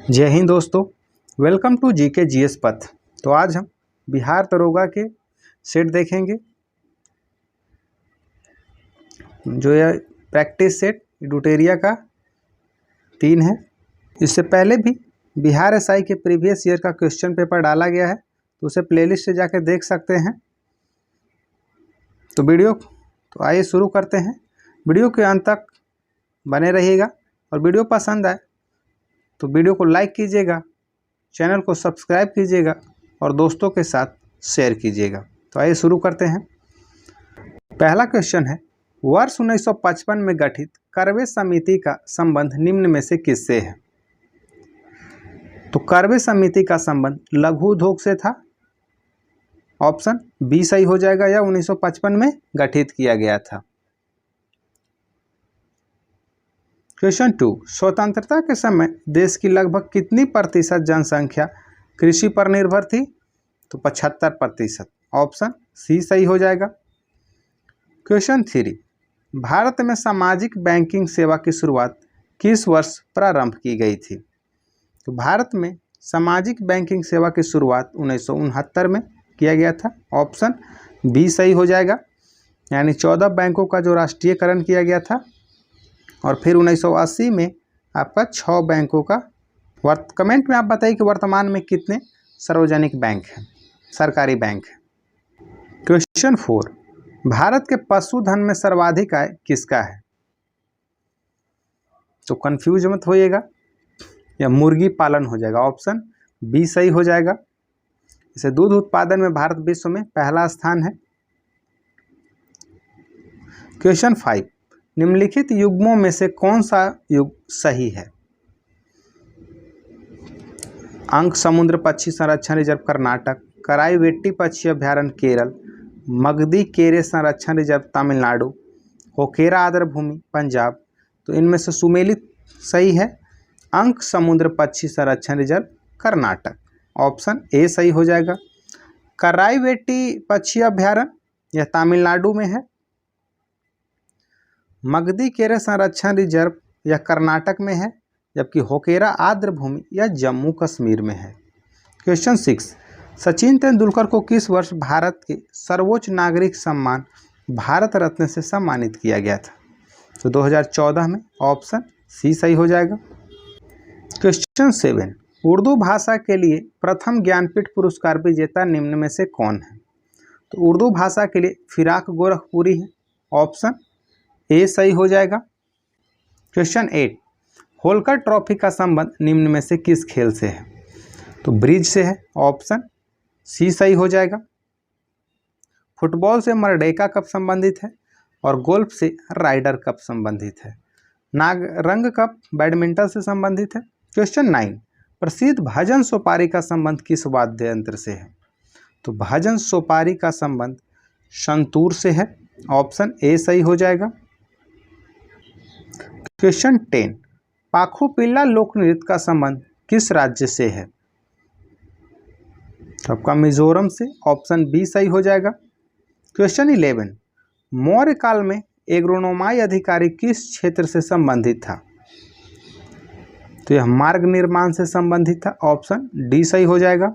जय हिंद दोस्तों, welcome to GK GS पथ। तो आज हम बिहार दरोगा के सेट देखेंगे। जो यह प्रैक्टिस सेट एडुटेरिया का 3 है। इससे पहले भी बिहार एसआई के प्रीवियस ईयर का क्वेश्चन पेपर डाला गया है, तो उसे प्लेलिस्ट से जाकर देख सकते हैं। तो आइए शुरू करते हैं। वीडियो के अंत तक बने रहिएगा और वीडियो पसंद आए तो वीडियो को लाइक कीजिएगा, चैनल को सब्सक्राइब कीजिएगा और दोस्तों के साथ शेयर कीजिएगा। तो आइए शुरू करते हैं। पहला क्वेश्चन है, वर्ष 1955 में गठित कर्वे समिति का संबंध निम्न में से किससे है? तो कर्वे समिति का संबंध लघु उद्योग से था। ऑप्शन बी सही हो जाएगा, या 1955 में गठित किया गया था। क्वेश्चन 2, स्वतंत्रता के समय देश की लगभग कितनी प्रतिशत जनसंख्या कृषि पर निर्भर थी? तो 75%। ऑप्शन सी सही हो जाएगा। क्वेश्चन 3, भारत में सामाजिक बैंकिंग सेवा की शुरुआत किस वर्ष प्रारंभ की गई थी? तो भारत में सामाजिक बैंकिंग सेवा की शुरुआत 1969 में किया गया था। ऑप्शन बी सही हो जाएगा, यानी 14 बैंकों का जो राष्ट्रीयकरण किया गया था और फिर 1980 में आपका 6 बैंकों का। कमेंट में आप बताइए कि वर्तमान में कितने सार्वजनिक बैंक हैं, सरकारी बैंक हैं। क्वेश्चन 4, भारत के पशुधन में सर्वाधिक आय किसका है? तो कंफ्यूज मत होइएगा, यह मुर्गी पालन हो जाएगा। ऑप्शन बी सही हो जाएगा। इसे दूध उत्पादन में भारत विश्व में पहला स्थान है। क्वेश्चन 5, निम्नलिखित युग्मों में से कौन सा युग्म सही है? अंक समुद्र पक्षी संरक्षण रिजर्व कर्नाटक, कराईवेट्टी पक्षी अभ्यारण्य केरल, मगधी केरे संरक्षण रिजर्व तमिलनाडु, होकेरा आर्द्र भूमि पंजाब। तो इनमें से सुमेलित सही है अंक समुद्र पक्षी संरक्षण रिजर्व कर्नाटक। ऑप्शन ए सही हो जाएगा। कराईवेट्टी पक्षी अभ्यारण्य यह तमिलनाडु में है। मगधी केरे संरक्षण रिजर्व यह कर्नाटक में है, जबकि होकेरा आर्द्र भूमि यह जम्मू कश्मीर में है। क्वेश्चन 6, सचिन तेंदुलकर को किस वर्ष भारत के सर्वोच्च नागरिक सम्मान भारत रत्न से सम्मानित किया गया था? तो 2014 में। ऑप्शन सी सही हो जाएगा। क्वेश्चन 7, उर्दू भाषा के लिए प्रथम ज्ञानपीठ पुरस्कार विजेता निम्न में से कौन है? तो उर्दू भाषा के लिए फिराक गोरखपुरी है। ऑप्शन ए सही हो जाएगा। क्वेश्चन 8, होलकर ट्रॉफी का संबंध निम्न में से किस खेल से है? तो ब्रिज से है। ऑप्शन सी सही हो जाएगा। फुटबॉल से मरडेका कप संबंधित है और गोल्फ से राइडर कप संबंधित है। नागरंग कप बैडमिंटन से संबंधित है। क्वेश्चन 9, प्रसिद्ध भजन सोपारी का संबंध किस वाद्य यंत्र से है? तो भजन सोपारी का संबंध संतूर से है। ऑप्शन ए सही हो जाएगा। क्वेश्चन 10, पाखुपिल्ला लोक नृत्य का संबंध किस राज्य से है? तो आपका मिजोरम से। ऑप्शन बी सही हो जाएगा। क्वेश्चन 11, मौर्य काल में एग्रोनोमाई अधिकारी किस क्षेत्र से संबंधित था? तो यह मार्ग निर्माण से संबंधित था। ऑप्शन डी सही हो जाएगा।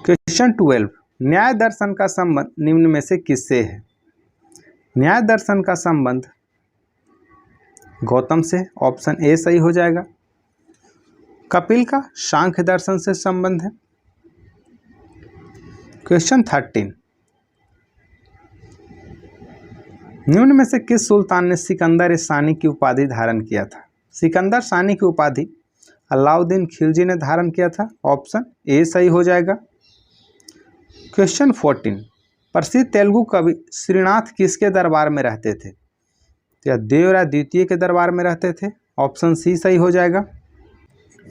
क्वेश्चन 12, न्याय दर्शन का संबंध निम्न में से किससे है? न्याय दर्शन का संबंध गौतम से। ऑप्शन ए सही हो जाएगा। कपिल का सांख्य दर्शन से संबंध है। क्वेश्चन 13, निम्न में से किस सुल्तान ने सिकंदर सानी की उपाधि धारण किया था? सिकंदर सानी की उपाधि अलाउद्दीन खिलजी ने धारण किया था। ऑप्शन ए सही हो जाएगा। क्वेश्चन 14, प्रसिद्ध तेलुगु कवि श्रीनाथ किसके दरबार में रहते थे? या देवराय द्वितीय के दरबार में रहते थे। ऑप्शन सी सही हो जाएगा।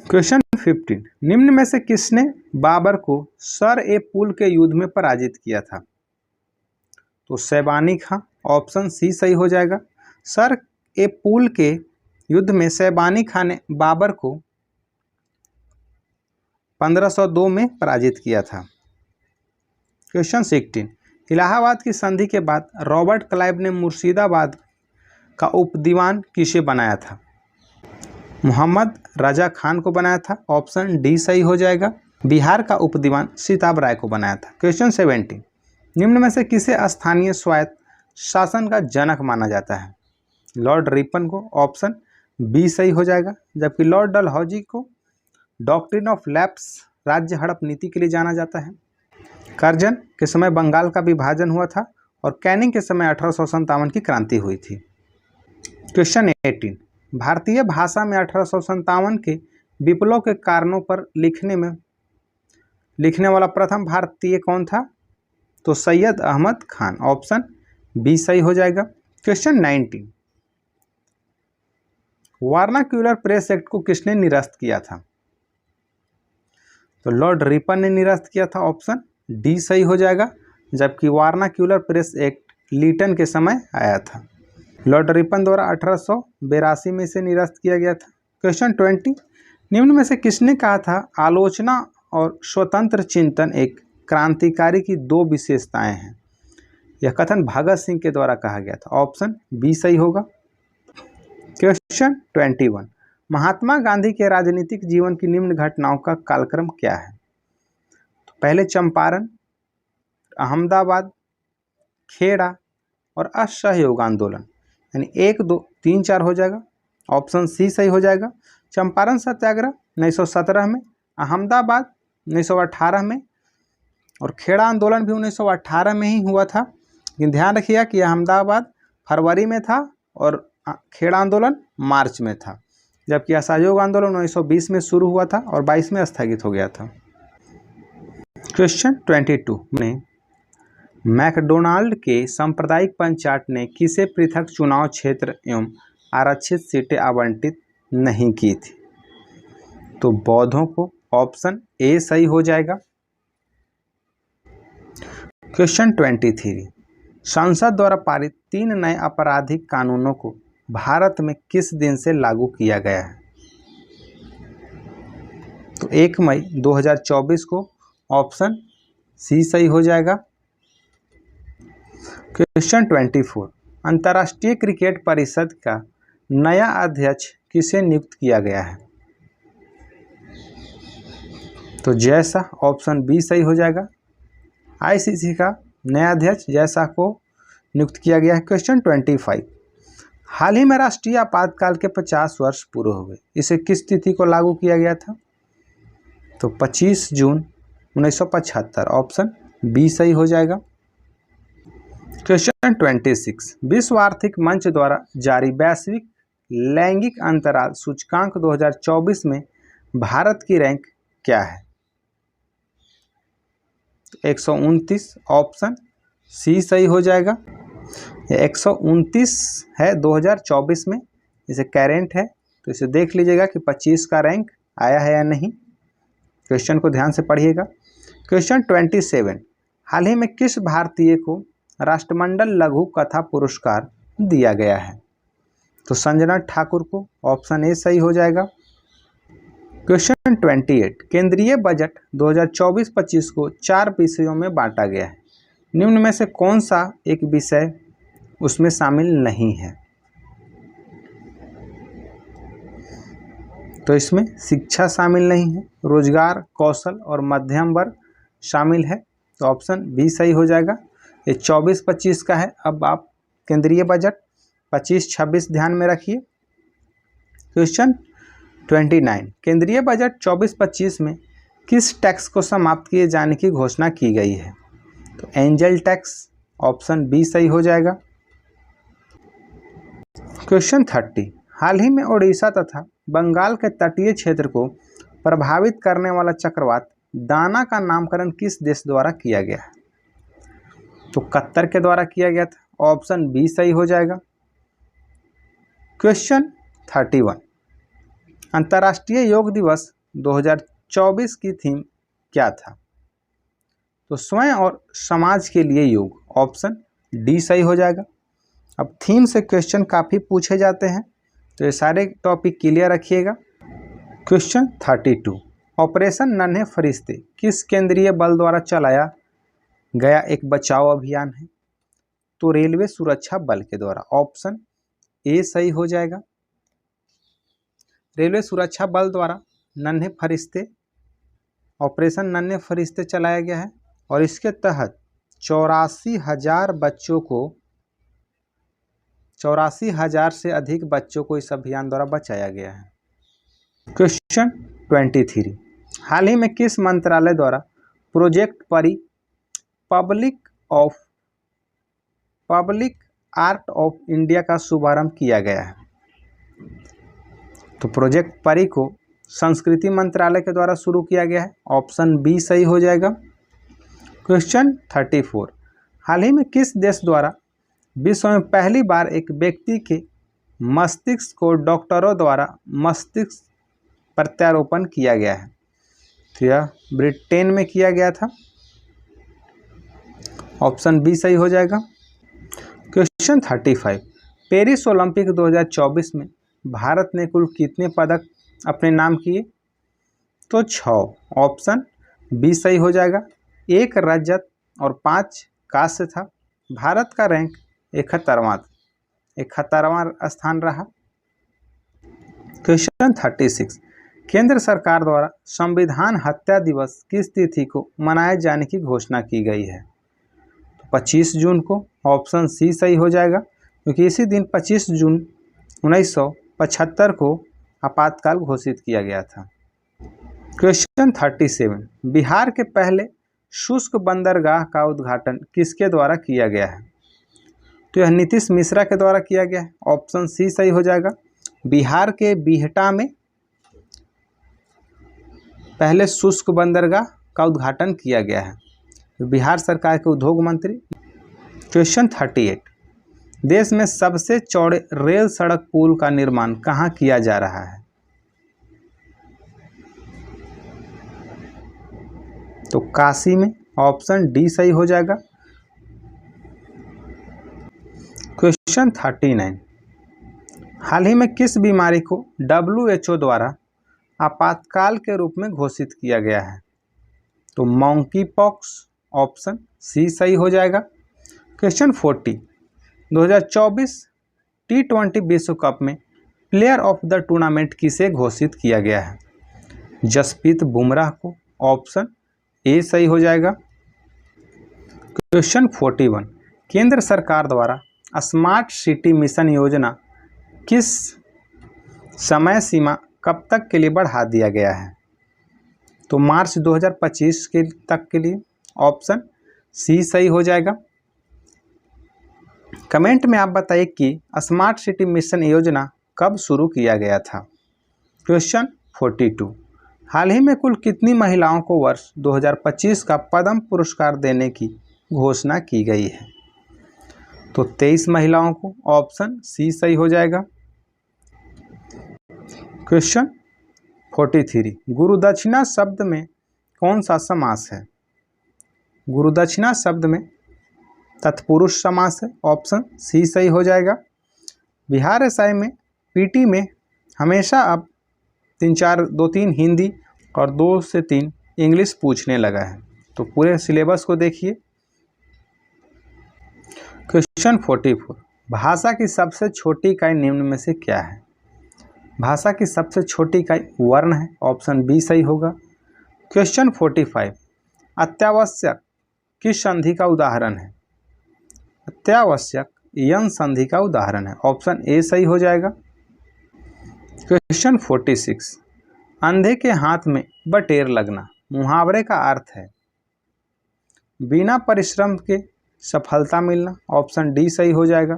क्वेश्चन 15, निम्न में से किसने बाबर को सर ए पुल के युद्ध में पराजित किया था? तो शैबानी खां। ऑप्शन सी सही हो जाएगा। सर ए पुल के युद्ध में शैबानी खां ने बाबर को 1502 में पराजित किया था। क्वेश्चन 16, इलाहाबाद की संधि के बाद रॉबर्ट क्लाइव ने मुर्शिदाबाद का उपदीवान किसे बनाया था? मोहम्मद रजा खान को बनाया था, ऑप्शन डी सही हो जाएगा। बिहार का उपदीवान सीताब राय को बनाया था। क्वेश्चन 17, निम्न में से किसे स्थानीय स्वायत्त शासन का जनक माना जाता है? लॉर्ड रिपन को, ऑप्शन बी सही हो जाएगा। जबकि लॉर्ड डलहौजी को डॉक्ट्रिन ऑफ लैप्स राज्य हड़प नीति के लिए जाना जाता है। करजन के समय बंगाल का विभाजन हुआ था और कैनिंग के समय 1857 की क्रांति हुई थी। क्वेश्चन 18, भारतीय भाषा में 1857 के विप्लव के कारणों पर लिखने वाला प्रथम भारतीय कौन था? तो सैयद अहमद खान, ऑप्शन बी सही हो जाएगा। क्वेश्चन 19, वर्नाक्यूलर प्रेस एक्ट को किसने निरस्त किया था? तो लॉर्ड रिपन ने निरस्त किया था, ऑप्शन डी सही हो जाएगा। जबकि वर्नाक्यूलर प्रेस एक्ट लीटन के समय आया था। लॉर्ड रिपन द्वारा 1882 में इसे निरस्त किया गया था। क्वेश्चन 20, निम्न में से किसने कहा था आलोचना और स्वतंत्र चिंतन एक क्रांतिकारी की दो विशेषताएं हैं? यह कथन भगत सिंह के द्वारा कहा गया था, ऑप्शन बी सही होगा। क्वेश्चन 21, महात्मा गांधी के राजनीतिक जीवन की निम्न घटनाओं का कालक्रम क्या है? तो पहले चंपारण, अहमदाबाद, खेड़ा और असहयोग आंदोलन, यानी 1, 2, 3, 4 हो जाएगा, ऑप्शन सी सही हो जाएगा। चंपारण सत्याग्रह 1917 में, अहमदाबाद 1918 में और खेड़ा आंदोलन भी 1918 में ही हुआ था। लेकिन ध्यान रखिएगा कि अहमदाबाद फरवरी में था और खेड़ा आंदोलन मार्च में था, जबकि असहयोग आंदोलन 1920 में शुरू हुआ था और 22 में स्थगित हो गया था। क्वेश्चन 22 में मैकडोनाल्ड के सांप्रदायिक पंचायत ने किसे पृथक चुनाव क्षेत्र एवं आरक्षित सीटें आवंटित नहीं की थी? तो बौद्धों को, ऑप्शन ए सही हो जाएगा। क्वेश्चन 23, संसद द्वारा पारित 3 नए आपराधिक कानूनों को भारत में किस दिन से लागू किया गया है? तो 1 मई 2024 को, ऑप्शन सी सही हो जाएगा। क्वेश्चन 24, अंतर्राष्ट्रीय क्रिकेट परिषद का नया अध्यक्ष किसे नियुक्त किया गया है? तो जय शाह, ऑप्शन बी सही हो जाएगा। आईसीसी का नया अध्यक्ष जय शाह को नियुक्त किया गया है। क्वेश्चन 25, हाल ही में राष्ट्रीय आपातकाल के 50 वर्ष पूरे हुए, इसे किस तिथि को लागू किया गया था? तो 25 जून 1975, ऑप्शन बी सही हो जाएगा। क्वेश्चन 26, विश्व आर्थिक मंच द्वारा जारी वैश्विक लैंगिक अंतराल सूचकांक 2024 में भारत की रैंक क्या है? 129, ऑप्शन सी सही हो जाएगा। 129 है 2024 में, इसे करेंट है तो इसे देख लीजिएगा कि 25 का रैंक आया है या नहीं। क्वेश्चन को ध्यान से पढ़िएगा। क्वेश्चन 27, हाल ही में किस भारतीय को राष्ट्रमंडल लघु कथा पुरस्कार दिया गया है? तो संजना ठाकुर को, ऑप्शन ए सही हो जाएगा। क्वेश्चन 28, केंद्रीय बजट 2024-25 को 4 विषयों में बांटा गया है, निम्न में से कौन सा एक विषय उसमें शामिल नहीं है? तो इसमें शिक्षा शामिल नहीं है, रोजगार, कौशल और मध्यम वर्ग शामिल है, तो ऑप्शन बी सही हो जाएगा। ये 24-25 का है। अब आप केंद्रीय बजट 25-26 ध्यान में रखिए। क्वेश्चन 29, केंद्रीय बजट 24-25 में किस टैक्स को समाप्त किए जाने की घोषणा की गई है? तो एंजल टैक्स, ऑप्शन बी सही हो जाएगा। क्वेश्चन 30, हाल ही में ओडिशा तथा बंगाल के तटीय क्षेत्र को प्रभावित करने वाला चक्रवात दाना का नामकरण किस देश द्वारा किया गया है? तो कतर के द्वारा किया गया था, ऑप्शन बी सही हो जाएगा। क्वेश्चन 31, अंतर्राष्ट्रीय योग दिवस 2024 की थीम क्या था? तो स्वयं और समाज के लिए योग, ऑप्शन डी सही हो जाएगा। अब थीम से क्वेश्चन काफ़ी पूछे जाते हैं, तो ये सारे टॉपिक क्लियर रखिएगा। क्वेश्चन 32, ऑपरेशन नन्हे फरिश्ते किस केंद्रीय बल द्वारा चलाया गया एक बचाव अभियान है? तो रेलवे सुरक्षा बल के द्वारा, ऑप्शन ए सही हो जाएगा। रेलवे सुरक्षा बल द्वारा नन्हे फरिश्ते ऑपरेशन नन्हे फरिश्ते चलाया गया है और इसके तहत 84,000 से अधिक बच्चों को इस अभियान द्वारा बचाया गया है। क्वेश्चन 23, हाल ही में किस मंत्रालय द्वारा प्रोजेक्ट परी पब्लिक आर्ट ऑफ इंडिया का शुभारंभ किया गया है? तो प्रोजेक्ट परी को संस्कृति मंत्रालय के द्वारा शुरू किया गया है। ऑप्शन बी सही हो जाएगा। क्वेश्चन 34, हाल ही में किस देश द्वारा विश्व में पहली बार एक व्यक्ति के मस्तिष्क को डॉक्टरों द्वारा मस्तिष्क प्रत्यारोपण किया गया है? तो यह ब्रिटेन में किया गया था। ऑप्शन बी सही हो जाएगा। क्वेश्चन 35, पेरिस ओलंपिक 2024 में भारत ने कुल कितने पदक अपने नाम किए? तो 6। ऑप्शन बी सही हो जाएगा। 1 रजत और 5 कांस्य था। भारत का रैंक 71वां स्थान रहा। क्वेश्चन 36, केंद्र सरकार द्वारा संविधान हत्या दिवस किस तिथि को मनाए जाने की घोषणा की गई है? तो 25 जून को। ऑप्शन सी सही हो जाएगा, क्योंकि इसी दिन 25 जून 1975 को आपातकाल घोषित किया गया था। क्वेश्चन 37, बिहार के पहले शुष्क बंदरगाह का उद्घाटन किसके द्वारा किया गया है? तो यह नीतीश मिश्रा के द्वारा किया गया है। ऑप्शन सी सही हो जाएगा। बिहार के बिहटा में पहले शुष्क बंदरगाह का उद्घाटन किया गया है। तो बिहार सरकार के उद्योग मंत्री। क्वेश्चन 38, देश में सबसे चौड़े रेल सड़क पुल का निर्माण कहाँ किया जा रहा है? तो काशी में। ऑप्शन डी सही हो जाएगा। क्वेश्चन 39, हाल ही में किस बीमारी को WHO द्वारा आपातकाल के रूप में घोषित किया गया है? तो मंकी पॉक्स। ऑप्शन सी सही हो जाएगा। क्वेश्चन 40, 2024 T20 विश्व कप में प्लेयर ऑफ द टूर्नामेंट किसे घोषित किया गया है? जसप्रीत बुमराह को। ऑप्शन ए सही हो जाएगा। क्वेश्चन 41, केंद्र सरकार द्वारा स्मार्ट सिटी मिशन योजना किस समय सीमा कब तक के लिए बढ़ा दिया गया है? तो मार्च 2025 तक के लिए। ऑप्शन सी सही हो जाएगा। कमेंट में आप बताइए कि स्मार्ट सिटी मिशन योजना कब शुरू किया गया था? क्वेश्चन 42, हाल ही में कुल कितनी महिलाओं को वर्ष 2025 का पद्म पुरस्कार देने की घोषणा की गई है? तो 23 महिलाओं को। ऑप्शन सी सही हो जाएगा। क्वेश्चन 43, गुरुदक्षिणा शब्द में कौन सा समास है? गुरुदक्षिणा शब्द में तत्पुरुष समास है। ऑप्शन सी सही हो जाएगा। बिहार एसआई में पीटी में हमेशा अब 2-3 हिंदी और 2 से 3 इंग्लिश पूछने लगा है, तो पूरे सिलेबस को देखिए। क्वेश्चन 44, भाषा की सबसे छोटी इकाई निम्न में से क्या है? भाषा की सबसे छोटी इकाई वर्ण है। ऑप्शन बी सही होगा। क्वेश्चन 45, अत्यावश्यक किस संधि का उदाहरण है? अत्यावश्यक यन संधि का उदाहरण है। ऑप्शन ए सही हो जाएगा। क्वेश्चन 46, अंधे के हाथ में बटेर लगना मुहावरे का अर्थ है? बिना परिश्रम के सफलता मिलना। ऑप्शन डी सही हो जाएगा।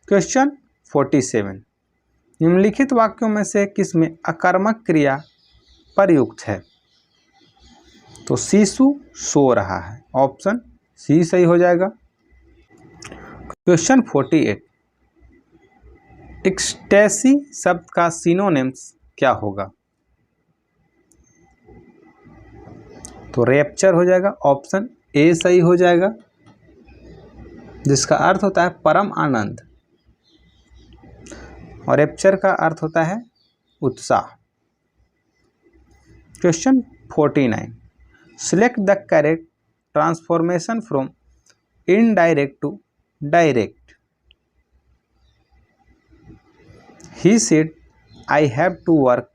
क्वेश्चन 47, निम्नलिखित वाक्यों में से किसमें अकर्मक क्रिया प्रयुक्त है? तो शिशु सो रहा है। ऑप्शन सी सही हो जाएगा। क्वेश्चन 48, एक्सटेसी शब्द का सिनोनिम्स क्या होगा? तो रैप्चर हो जाएगा। ऑप्शन ए सही हो जाएगा, जिसका अर्थ होता है परम आनंद, और रैप्चर का अर्थ होता है उत्साह। Question 49, select the correct transformation from indirect to direct. He said I have to work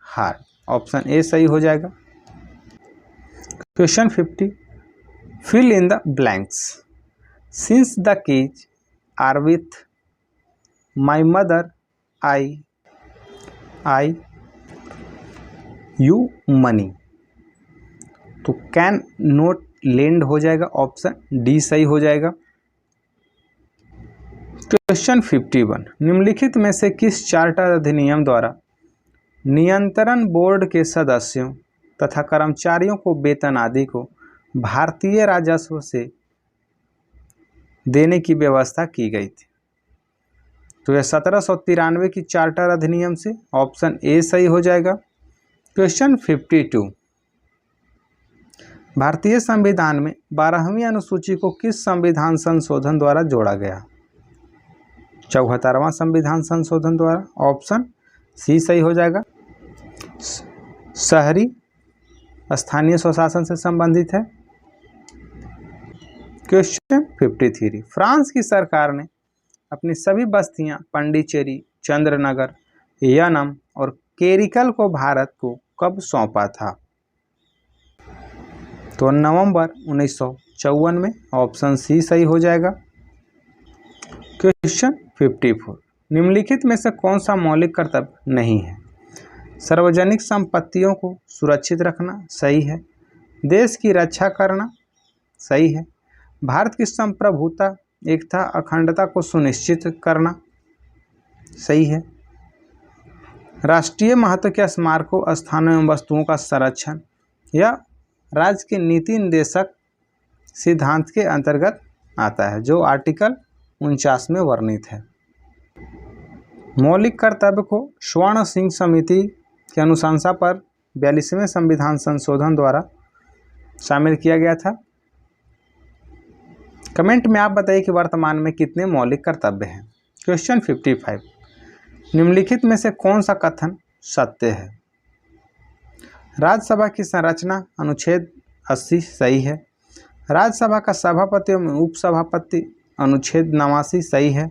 hard. Option A सही हो जाएगा। Question 50, fill in the blanks. Since the keys are with my mother I you money, तो can not lend हो जाएगा। Option D सही हो जाएगा। Question 51, निम्नलिखित में से किस चार्टर अधिनियम द्वारा नियंत्रण बोर्ड के सदस्यों तथा कर्मचारियों को वेतन आदि को भारतीय राजस्व से देने की व्यवस्था की गई थी? तो यह 1793 की चार्टर अधिनियम से। ऑप्शन ए सही हो जाएगा। क्वेश्चन 52, भारतीय संविधान में 12वीं अनुसूची को किस संविधान संशोधन द्वारा जोड़ा गया? 74वां संविधान संशोधन द्वारा। ऑप्शन सी सही हो जाएगा। शहरी स्थानीय स्वशासन से संबंधित है। क्वेश्चन 53, फ्रांस की सरकार ने अपनी सभी बस्तियां पांडिचेरी, चंद्रनगर, यनम और केरिकल को भारत को कब सौंपा था? तो नवंबर 1954 में। ऑप्शन सी सही हो जाएगा। क्वेश्चन 54, निम्नलिखित में से कौन सा मौलिक कर्तव्य नहीं है? सार्वजनिक संपत्तियों को सुरक्षित रखना सही है। देश की रक्षा करना सही है। भारत की संप्रभुता, एकता, अखंडता को सुनिश्चित करना सही है। राष्ट्रीय महत्व के स्मारकों, स्थानों एवं वस्तुओं का संरक्षण या राज्य के नीति निर्देशक सिद्धांत के अंतर्गत आता है, जो आर्टिकल 49 में वर्णित है। मौलिक कर्तव्य को स्वर्ण सिंह समिति की अनुशंसा पर 42वें संविधान संशोधन द्वारा शामिल किया गया था। कमेंट में आप बताइए कि वर्तमान में कितने मौलिक कर्तव्य हैं। क्वेश्चन 55, निम्नलिखित में से कौन सा कथन सत्य है? राज्यसभा की संरचना अनुच्छेद 80 सही है। राज्यसभा का सभापति एवं उपसभापति अनुच्छेद 89 सही है।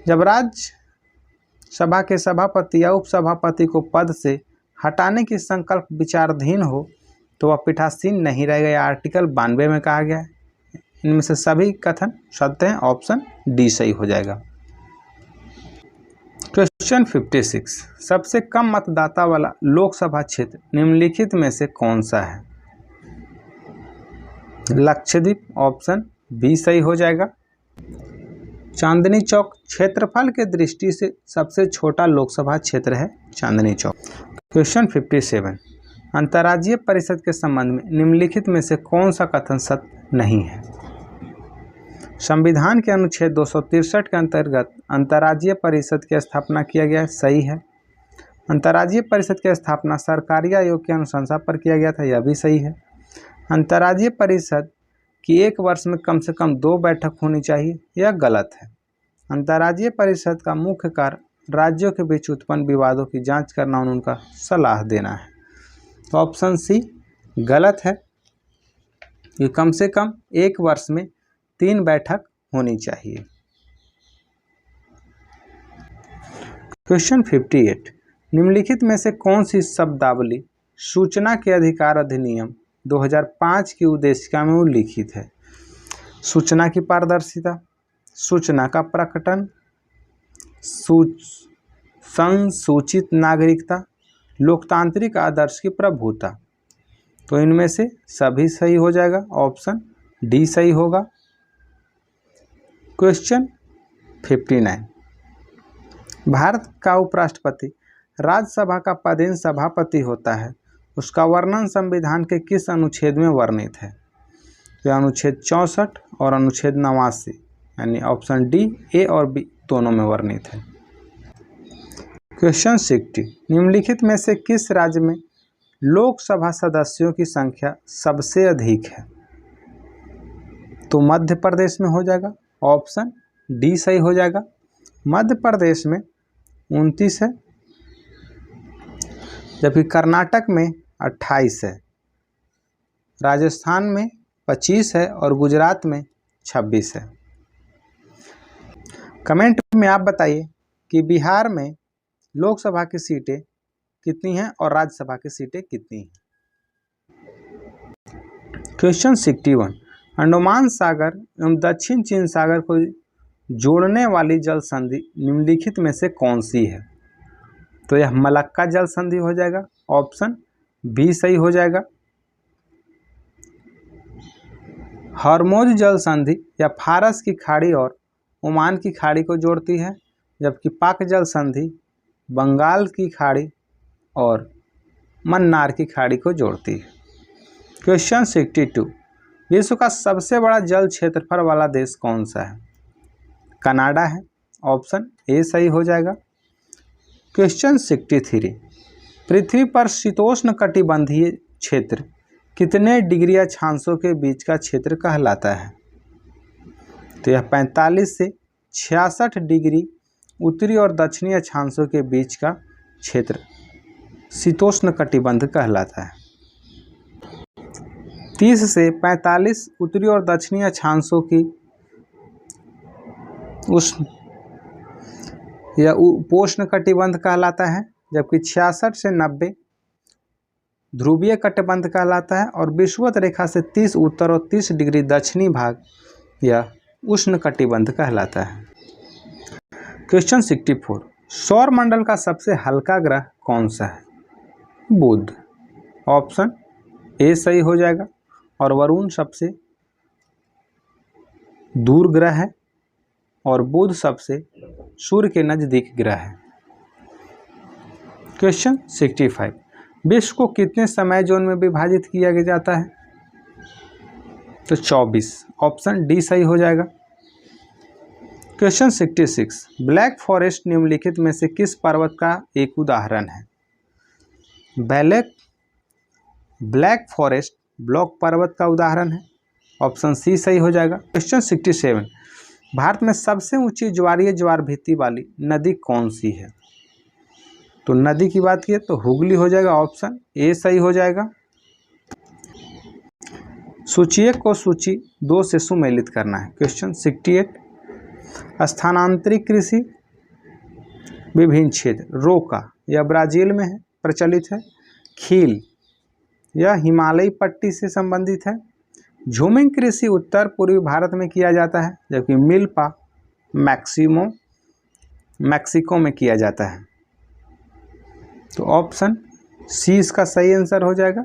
जब राज्यसभा के सभापति या उपसभापति को पद से हटाने की संकल्प विचाराधीन हो तो वह पीठासीन नहीं रहेगा, या आर्टिकल 92 में कहा गया है। इनमें से सभी कथन सत्य हैं। ऑप्शन डी सही हो जाएगा। क्वेश्चन 56, सबसे कम मतदाता वाला लोकसभा क्षेत्र निम्नलिखित में से कौन सा है? लक्षद्वीप। ऑप्शन बी सही हो जाएगा। चांदनी चौक क्षेत्रफल के दृष्टि से सबसे छोटा लोकसभा क्षेत्र है चांदनी चौक। क्वेश्चन 57, अंतर्राज्यीय परिषद के संबंध में निम्नलिखित में से कौन सा कथन सत्य नहीं है? संविधान के अनुच्छेद 263 के अंतर्गत अंतर्राज्यीय परिषद की स्थापना किया गया है, सही है। अंतर्राज्यीय परिषद की स्थापना सरकारी आयोग की अनुशंसा पर किया गया था, यह भी सही है। अंतर्राज्यीय परिषद की एक वर्ष में कम से कम 2 बैठक होनी चाहिए, यह गलत है। अंतर्राज्यीय परिषद का मुख्य कार्य राज्यों के बीच उत्पन्न विवादों की जांच करना और उनका सलाह देना है। तो ऑप्शन सी गलत है, ये कम से कम एक वर्ष में 3 बैठक होनी चाहिए। क्वेश्चन 58, निम्नलिखित में से कौन सी शब्दावली सूचना के अधिकार अधिनियम 2005 की उद्देशिका में उल्लिखित है? सूचना की पारदर्शिता, सूचना का प्रकटन, संसूचित नागरिकता, लोकतांत्रिक आदर्श की प्रभुता। तो इनमें से सभी सही हो जाएगा। ऑप्शन डी सही होगा। क्वेश्चन 59, भारत का उपराष्ट्रपति राज्यसभा का पदेन सभापति होता है, उसका वर्णन संविधान के किस अनुच्छेद में वर्णित है? तो अनुच्छेद 64 और अनुच्छेद 89, यानी ऑप्शन डी, ए और बी दोनों में वर्णित है। क्वेश्चन 60, निम्नलिखित में से किस राज्य में लोकसभा सदस्यों की संख्या सबसे अधिक है? तो मध्य प्रदेश में हो जाएगा। ऑप्शन डी सही हो जाएगा। मध्य प्रदेश में 29 है, जबकि कर्नाटक में 28 है, राजस्थान में 25 है और गुजरात में 26 है। कमेंट में आप बताइए कि बिहार में लोकसभा की सीटें कितनी हैं और राज्यसभा की सीटें कितनी हैं। क्वेश्चन 61, अंडमान सागर एवं दक्षिण चीन सागर को जोड़ने वाली जल संधि निम्नलिखित में से कौन सी है। तो यह मलक्का जल संधि हो जाएगा, ऑप्शन बी सही हो जाएगा। हरमोज जल संधि या फारस की खाड़ी और ओमान की खाड़ी को जोड़ती है, जबकि पाक जल संधि बंगाल की खाड़ी और मन्नार की खाड़ी को जोड़ती है। क्वेश्चन 62, विश्व का सबसे बड़ा जल क्षेत्रफल वाला देश कौन सा है। कनाडा है, ऑप्शन ए सही हो जाएगा। क्वेश्चन 63, पृथ्वी पर शीतोष्ण कटिबंधीय क्षेत्र कितने डिग्री अक्षांशों के बीच का क्षेत्र कहलाता है। तो यह 45 से 66 डिग्री उत्तरी और दक्षिणी अक्षांशों के बीच का क्षेत्र शीतोष्ण कटिबंध कहलाता है। 30 से 45 उत्तरी और दक्षिणी अक्षांशों की उष्ण या उपोष्ण कटिबंध कहलाता है, जबकि 66 से 90 ध्रुवीय कटिबंध कहलाता है और विषुवत रेखा से 30 उत्तर और 30 डिग्री दक्षिणी भाग या उष्ण कटिबंध कहलाता है। क्वेश्चन 64, सौर मंडल का सबसे हल्का ग्रह कौन सा है। बुध, ऑप्शन ए सही हो जाएगा। और वरुण सबसे दूर ग्रह है और बुध सबसे सूर्य के नजदीक ग्रह है। क्वेश्चन 65, विश्व को कितने समय जोन में विभाजित किया जाता है। तो 24, ऑप्शन डी सही हो जाएगा। क्वेश्चन 66, ब्लैक फॉरेस्ट निम्नलिखित में से किस पर्वत का एक उदाहरण है। ब्लैक फॉरेस्ट ब्लॉक पर्वत का उदाहरण है, ऑप्शन सी सही हो जाएगा। क्वेश्चन 67, भारत में सबसे ऊंची ज्वारीय ज्वार भित्ति वाली नदी कौन सी है। तो नदी की बात की तो हुगली हो जाएगा, ऑप्शन ए सही हो जाएगा। सूची 1 को सूची 2 से सुमेलित करना है। क्वेश्चन 68, स्थानांतरित कृषि विभिन्न क्षेत्र रोका यह ब्राजील में है प्रचलित है। खील यह हिमालयी पट्टी से संबंधित है। झूमिंग कृषि उत्तर पूर्वी भारत में किया जाता है, जबकि मिल्पा मैक्सिको में किया जाता है। तो ऑप्शन सी इसका सही आंसर हो जाएगा।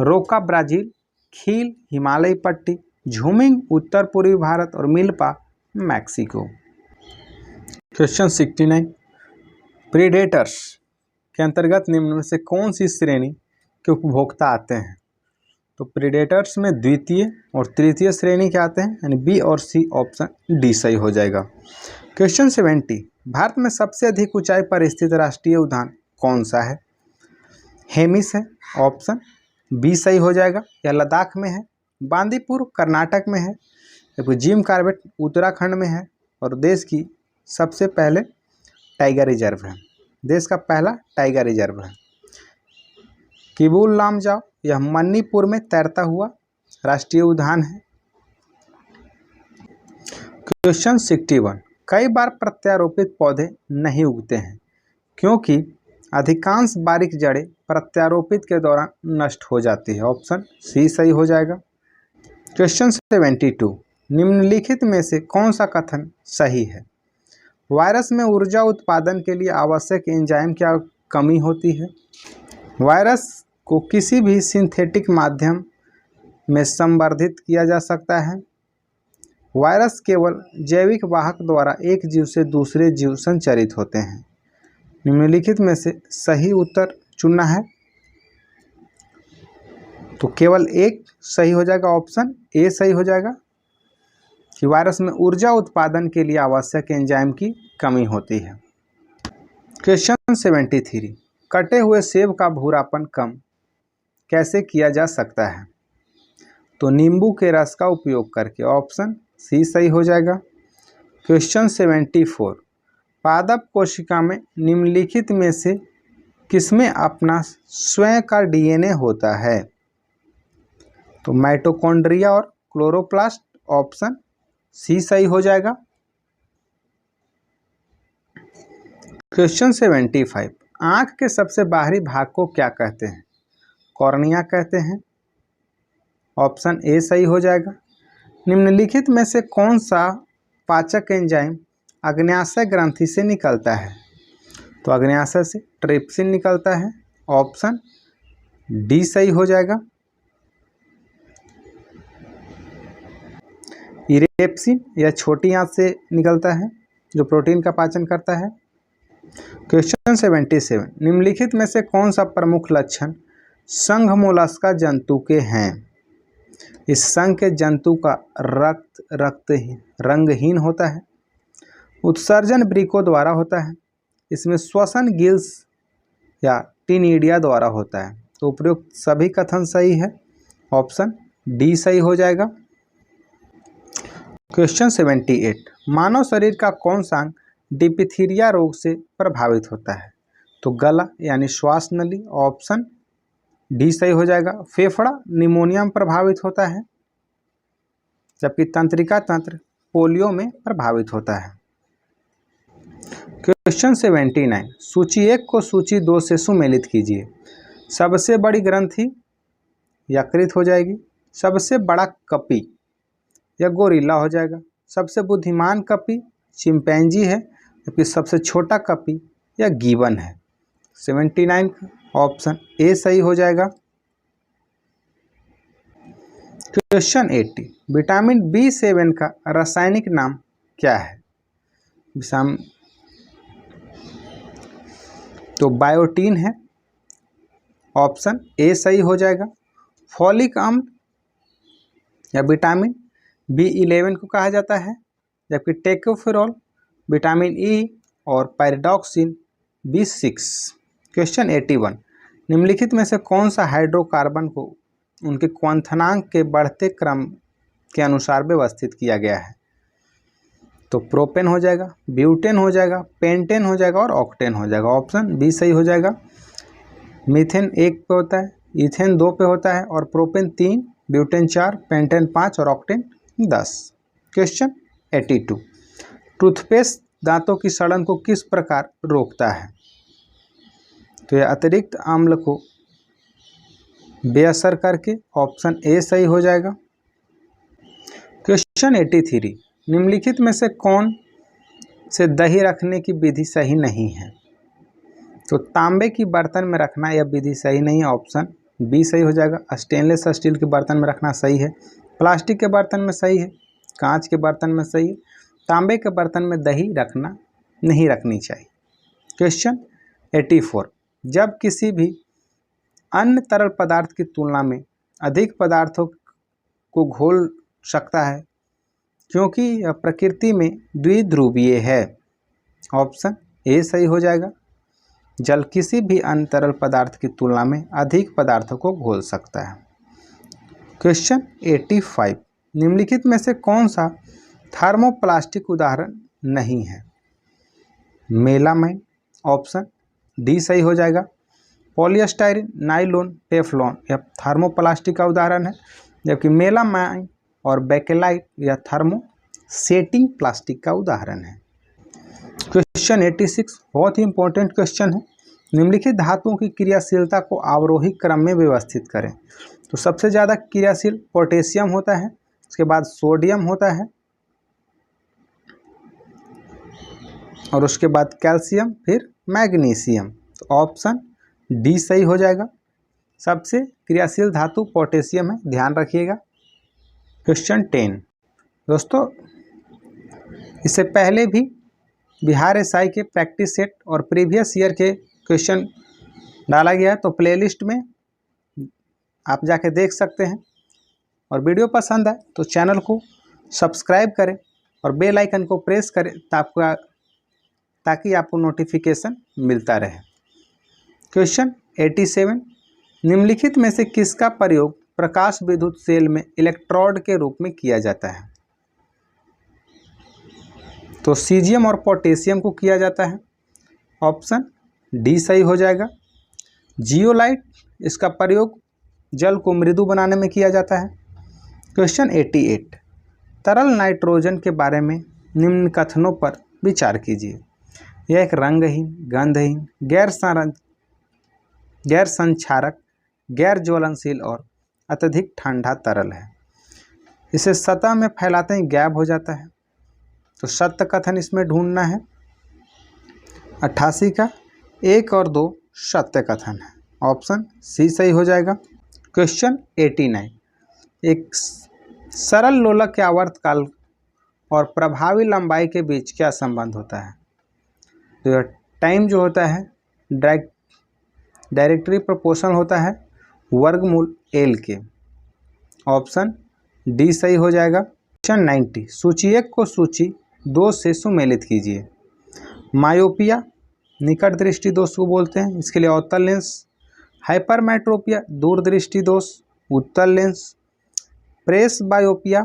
रोका ब्राजील, खील हिमालयी पट्टी, झूमिंग उत्तर पूर्वी भारत और मिल्पा मैक्सिको। क्वेश्चन 69, प्रीडेटर्स के अंतर्गत निम्न में से कौन सी श्रेणी के उपभोक्ता आते हैं। तो प्रीडेटर्स में द्वितीय और तृतीय श्रेणी के आते हैं, यानी बी और सी, ऑप्शन डी सही हो जाएगा। क्वेश्चन 70, भारत में सबसे अधिक ऊंचाई पर स्थित राष्ट्रीय उद्यान कौन सा है। हेमिस है, ऑप्शन बी सही हो जाएगा। यह लद्दाख में है। बांदीपुर कर्नाटक में है, जबकि जिम कॉर्बेट उत्तराखंड में है और देश की सबसे पहले टाइगर रिजर्व है। देश का पहला टाइगर रिजर्व है। किबुल लामजाओ यह मणिपुर में तैरता हुआ राष्ट्रीय उद्यान है। क्वेश्चन 61, कई बार प्रत्यारोपित पौधे नहीं उगते हैं क्योंकि अधिकांश बारीक जड़ें प्रत्यारोपित के दौरान नष्ट हो जाती है, ऑप्शन सी सही हो जाएगा। क्वेश्चन 72, निम्नलिखित में से कौन सा कथन सही है। वायरस में ऊर्जा उत्पादन के लिए आवश्यक एंजाइम की कमी होती है। वायरस को किसी भी सिंथेटिक माध्यम में संवर्धित किया जा सकता है। वायरस केवल जैविक वाहक द्वारा एक जीव से दूसरे जीव संचरित होते हैं। निम्नलिखित में से सही उत्तर चुनना है। तो केवल एक सही हो जाएगा, ऑप्शन ए सही हो जाएगा कि वायरस में ऊर्जा उत्पादन के लिए आवश्यक एंजाइम की कमी होती है। क्वेश्चन 73, कटे हुए सेब का भूरापन कम कैसे किया जा सकता है। तो नींबू के रस का उपयोग करके, ऑप्शन सी सही हो जाएगा। क्वेश्चन 74, पादप कोशिका में निम्नलिखित में से किसमें अपना स्वयं का डीएनए होता है। तो माइटोकॉन्ड्रिया और क्लोरोप्लास्ट, ऑप्शन सी सही हो जाएगा। क्वेश्चन 75, आँख के सबसे बाहरी भाग को क्या कहते हैं? कॉर्निया कहते हैं। ऑप्शन ए सही हो जाएगा। निम्नलिखित में से कौन सा पाचक एंजाइम अग्न्याशय ग्रंथि से निकलता है? तो अग्न्याशय से ट्रिप्सिन निकलता है। ऑप्शन डी सही हो जाएगा। इरेप्सिन या छोटी आंत से निकलता है जो प्रोटीन का पाचन करता है। क्वेश्चन 77, निम्नलिखित में से कौन सा प्रमुख लक्षण संघ मोलस्का जंतु के हैं? इस संघ के जंतु का रक्तहीन रंगहीन होता है। उत्सर्जन वृक्कों द्वारा होता है। इसमें श्वसन गिल्स या टिनिडिया द्वारा होता है। तो उपयुक्त सभी कथन सही है। ऑप्शन डी सही हो जाएगा। क्वेश्चन 78, मानव शरीर का कौन सा अंग डिप्थीरिया रोग से प्रभावित होता है? तो गला यानी श्वास नली। ऑप्शन डी सही हो जाएगा। फेफड़ा निमोनिया में प्रभावित होता है, जबकि तंत्रिका तंत्र पोलियो में प्रभावित होता है। क्वेश्चन 79, सूची 1 को सूची 2 से सुमेलित कीजिए। सबसे बड़ी ग्रंथि यकृत हो जाएगी। सबसे बड़ा कपी या गोरिल्ला हो जाएगा। सबसे बुद्धिमान कपी चिंपैंजी है, जबकि सबसे छोटा कपी या गिबन है। 79 ऑप्शन ए सही हो जाएगा। क्वेश्चन 80, विटामिन B7 का रासायनिक नाम क्या है? तो बायोटीन है। ऑप्शन ए सही हो जाएगा। फॉलिक अम्ल या विटामिन B11 को कहा जाता है, जबकि टेकोफेरोल विटामिन ई और पैराडॉक्सिन B6। क्वेश्चन 81, निम्नलिखित में से कौन सा हाइड्रोकार्बन को उनके क्वथनांक के बढ़ते क्रम के अनुसार व्यवस्थित किया गया है? तो प्रोपेन हो जाएगा, ब्यूटेन हो जाएगा, पेंटेन हो जाएगा और ऑक्टेन हो जाएगा। ऑप्शन बी सही हो जाएगा। मीथेन 1 पे होता है, इथेन 2 पे होता है और प्रोपेन 3, ब्यूटेन 4, पेंटेन 5 और ऑक्टेन 10। क्वेश्चन 82, टूथपेस्ट दांतों की सड़न को किस प्रकार रोकता है? तो यह अतिरिक्त अम्ल को बेअसर करके। ऑप्शन ए सही हो जाएगा। क्वेश्चन 83, निम्नलिखित में से कौन से दही रखने की विधि सही नहीं है? तो तांबे की बर्तन में रखना यह विधि सही नहीं है। ऑप्शन बी सही हो जाएगा। स्टेनलेस स्टील के बर्तन में रखना सही है। प्लास्टिक के बर्तन में सही है। कांच के बर्तन में सही है। तांबे के बर्तन में दही नहीं रखनी चाहिए। क्वेश्चन 84, जब किसी भी अन्य तरल पदार्थ की तुलना में अधिक पदार्थों को घोल सकता है क्योंकि यह प्रकृति में द्विध्रुवीय है। ऑप्शन ए सही हो जाएगा। जल किसी भी अन्य तरल पदार्थ की तुलना में अधिक पदार्थों को घोल सकता है। क्वेश्चन 85, निम्नलिखित में से कौन सा थर्मोप्लास्टिक उदाहरण नहीं है? मेलामाइन। ऑप्शन डी सही हो जाएगा। पॉलीस्टाइरीन, नाइलॉन, टेफ्लॉन यह थर्मोप्लास्टिक का उदाहरण है, जबकि मेलामाइन और बेकेलाइट यह थर्मोसेटिंग प्लास्टिक का उदाहरण है। क्वेश्चन 86 बहुत ही इंपॉर्टेंट क्वेश्चन है। निम्नलिखित धातुओं की क्रियाशीलता को अवरोही क्रम में व्यवस्थित करें। तो सबसे ज़्यादा क्रियाशील पोटेशियम होता है, उसके बाद सोडियम होता है और उसके बाद कैल्शियम, फिर मैग्नीशियम। तो ऑप्शन डी सही हो जाएगा। सबसे क्रियाशील धातु पोटेशियम है, ध्यान रखिएगा। क्वेश्चन 10, दोस्तों इससे पहले भी बिहार एसआई के प्रैक्टिस सेट और प्रीवियस ईयर के क्वेश्चन डाला गया है, तो प्लेलिस्ट में आप जाके देख सकते हैं। और वीडियो पसंद आए तो चैनल को सब्सक्राइब करें और बेल आइकन को प्रेस करें ताकि आपको नोटिफिकेशन मिलता रहे। क्वेश्चन 87, निम्नलिखित में से किसका प्रयोग प्रकाश विद्युत सेल में इलेक्ट्रोड के रूप में किया जाता है? तो सीजियम और पोटेशियम को किया जाता है। ऑप्शन डी सही हो जाएगा। जियोलाइट, इसका प्रयोग जल को मृदु बनाने में किया जाता है। क्वेश्चन 88, तरल नाइट्रोजन के बारे में निम्न कथनों पर विचार कीजिए। यह एक रंगहीन, गंधहीन, गैर संक्षारक, गैर ज्वलनशील और अत्यधिक ठंडा तरल है। इसे सतह में फैलाते ही गैब हो जाता है। तो सत्य कथन इसमें ढूंढना है। 88 का 1 और 2 सत्य कथन है। ऑप्शन सी सही हो जाएगा। क्वेश्चन 89, एक सरल लोलक के आवर्तकाल और प्रभावी लंबाई के बीच क्या संबंध होता है? तो टाइम जो होता है डायरेक्टली प्रोपोर्शनल होता है वर्गमूल एल के। ऑप्शन डी सही हो जाएगा। क्वेश्चन 90, सूची 1 को सूची 2 से सुमेलित कीजिए। मायोपिया निकट दृष्टि दोष को बोलते हैं, इसके लिए अवतल लेंस। हाइपरमेट्रोपिया दूरदृष्टि दोष, उत्तल लेंस। प्रेस बायोपिया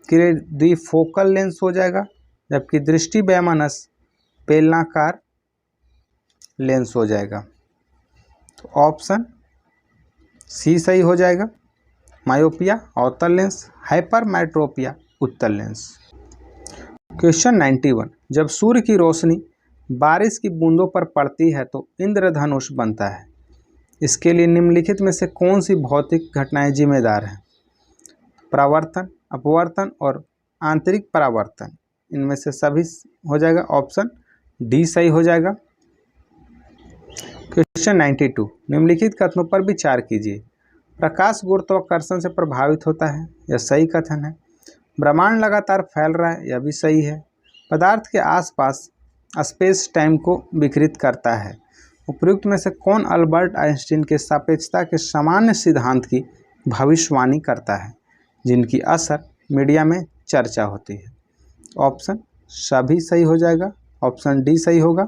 के लिए द्विफोकल लेंस हो जाएगा, जबकि दृष्टि वैमनस बेलनाकार लेंस हो जाएगा। तो ऑप्शन सी सही हो जाएगा। मायोपिया अवतल लेंस, हाइपरमेट्रोपिया उत्तल लेंस। क्वेश्चन 91, जब सूर्य की रोशनी बारिश की बूंदों पर पड़ती है तो इंद्रधनुष बनता है। इसके लिए निम्नलिखित में से कौन सी भौतिक घटनाएं जिम्मेदार हैं? परावर्तन, अपवर्तन और आंतरिक परावर्तन, इनमें से सभी हो जाएगा। ऑप्शन डी सही हो जाएगा। क्वेश्चन 92, निम्नलिखित कथनों पर विचार कीजिए। प्रकाश गुरुत्वाकर्षण से प्रभावित होता है, यह सही कथन है। ब्रह्मांड लगातार फैल रहा है, यह भी सही है। पदार्थ के आसपास स्पेस टाइम को विकृत करता है। उपयुक्त में से कौन अल्बर्ट आइंस्टीन के सापेक्षता के सामान्य सिद्धांत की भविष्यवाणी करता है, जिनकी असर मीडिया में चर्चा होती है? ऑप्शन सभी सही हो जाएगा। ऑप्शन डी सही होगा।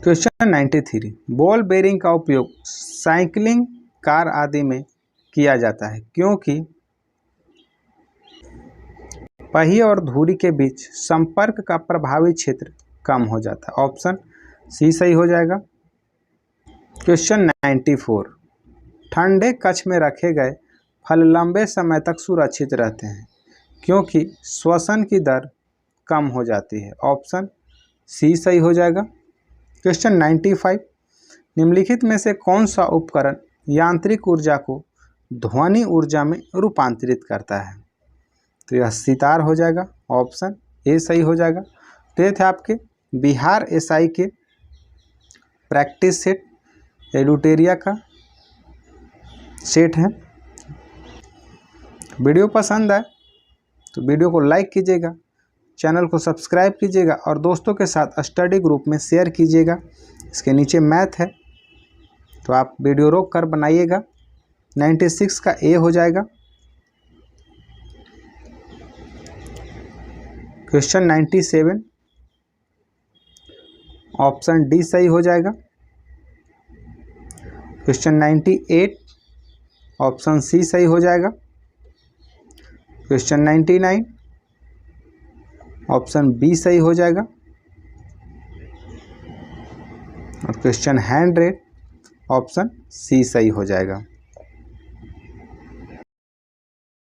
क्वेश्चन 93, बॉल बेरिंग का उपयोग साइकिलिंग, कार आदि में किया जाता है क्योंकि पहिए और धुरी के बीच संपर्क का प्रभावी क्षेत्र कम हो जाता है। ऑप्शन सी सही हो जाएगा। क्वेश्चन 94, ठंडे कक्ष में रखे गए फल लंबे समय तक सुरक्षित रहते हैं क्योंकि श्वसन की दर कम हो जाती है। ऑप्शन सी सही हो जाएगा। क्वेश्चन 95, निम्नलिखित में से कौन सा उपकरण यांत्रिक ऊर्जा को ध्वनि ऊर्जा में रूपांतरित करता है? तो यह सितार हो जाएगा। ऑप्शन ए सही हो जाएगा। तो ये थे आपके बिहार एसआई के प्रैक्टिस सेट, एलुटेरिया का सेट है। वीडियो पसंद आए तो वीडियो को लाइक कीजिएगा, चैनल को सब्सक्राइब कीजिएगा और दोस्तों के साथ स्टडी ग्रुप में शेयर कीजिएगा। इसके नीचे मैथ है तो आप वीडियो रोक कर बनाइएगा। 96 का ए हो जाएगा। क्वेश्चन 97, ऑप्शन डी सही हो जाएगा। क्वेश्चन 98, ऑप्शन सी सही हो जाएगा। क्वेश्चन 99, ऑप्शन बी सही हो जाएगा। और क्वेश्चन 100, ऑप्शन सी सही हो जाएगा।